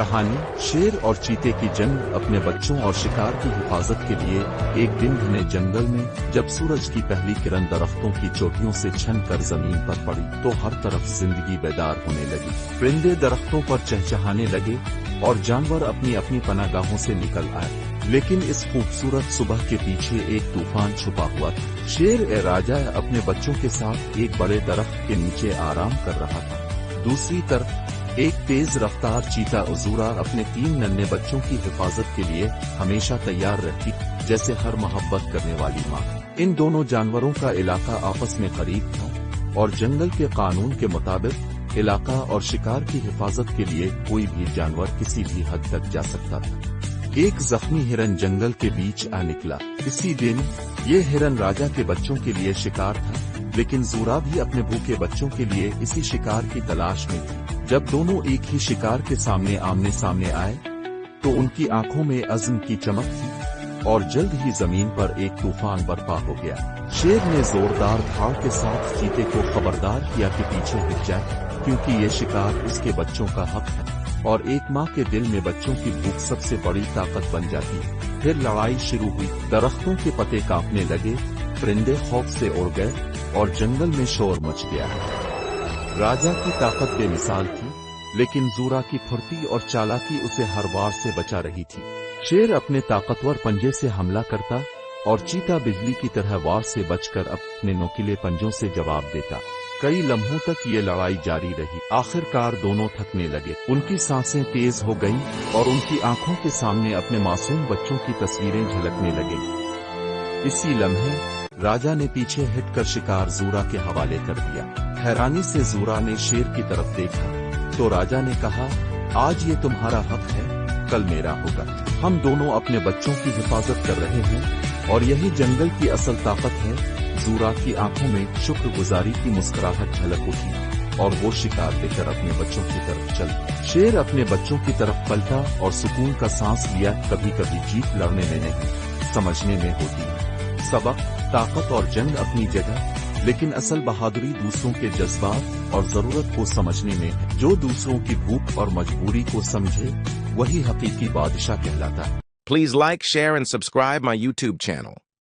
कहानी शेर और चीते की जंग। अपने बच्चों और शिकार की हिफाजत के लिए एक दिन घने जंगल में जब सूरज की पहली किरण दरख्तों की चोटियों से छन कर जमीन पर पड़ी तो हर तरफ जिंदगी बेदार होने लगी। परिंदे दरख्तों पर चहचहाने लगे और जानवर अपनी अपनी पनाहगाहों से निकल आए। लेकिन इस खूबसूरत सुबह के पीछे एक तूफान छुपा हुआ था। शेर ए राजा अपने बच्चों के साथ एक बड़े दरख्त के नीचे आराम कर रहा था। दूसरी तरफ एक तेज रफ्तार चीता उजूरा अपने 3 नन्हे बच्चों की हिफाजत के लिए हमेशा तैयार रहती, जैसे हर मोहब्बत करने वाली माँ। इन दोनों जानवरों का इलाका आपस में करीब था और जंगल के कानून के मुताबिक इलाका और शिकार की हिफाजत के लिए कोई भी जानवर किसी भी हद तक जा सकता था। एक जख्मी हिरन जंगल के बीच आ निकला। इसी दिन ये हिरन राजा के बच्चों के लिए शिकार था, लेकिन जूरा भी अपने भूखे बच्चों के लिए इसी शिकार की तलाश में थी। जब दोनों एक ही शिकार के सामने आमने सामने आए तो उनकी आंखों में अज़्म की चमक थी और जल्द ही जमीन पर एक तूफान बर्पा हो गया। शेर ने जोरदार धाड़ के साथ चीते को खबरदार किया कि पीछे हट जाए, क्योंकि ये शिकार उसके बच्चों का हक है और एक माँ के दिल में बच्चों की भूख सबसे बड़ी ताकत बन जाती है। फिर लड़ाई शुरू हुई। दरख्तों के पत्ते कांपने लगे, परिंदे खौफ से उड़ गए और जंगल में शोर मच गया। राजा की ताकत बेमिसाल थी, लेकिन जूरा की फुर्ती और चालाकी उसे हर वार से बचा रही थी। शेर अपने ताकतवर पंजे से हमला करता और चीता बिजली की तरह वार से बचकर अपने नोकीले पंजों से जवाब देता। कई लम्हों तक ये लड़ाई जारी रही। आखिरकार दोनों थकने लगे, उनकी सांसें तेज हो गईं और उनकी आंखों के सामने अपने मासूम बच्चों की तस्वीरें झलकने लगीं। इसी लम्हे राजा ने पीछे हटकर शिकार जूरा के हवाले कर दिया। हैरानी से जूरा ने शेर की तरफ देखा तो राजा ने कहा, आज ये तुम्हारा हक है, कल मेरा होगा। हम दोनों अपने बच्चों की हिफाजत कर रहे हैं और यही जंगल की असल ताकत है। जूरा की आंखों में शुक्रगुजारी की मुस्कुराहट झलक उठी और वो शिकार लेकर अपने बच्चों की तरफ चल। शेर अपने बच्चों की तरफ पलटा और सुकून का सांस लिया। कभी कभी जीत लड़ने में नहीं, समझने में होती है। सबक, ताकत और जंग अपनी जगह, लेकिन असल बहादुरी दूसरों के जज्बात और जरूरत को समझने में है। जो दूसरों की भूख और मजबूरी को समझे वही हकीकी बादशाह कहलाता है। Please like, share and subscribe my YouTube channel.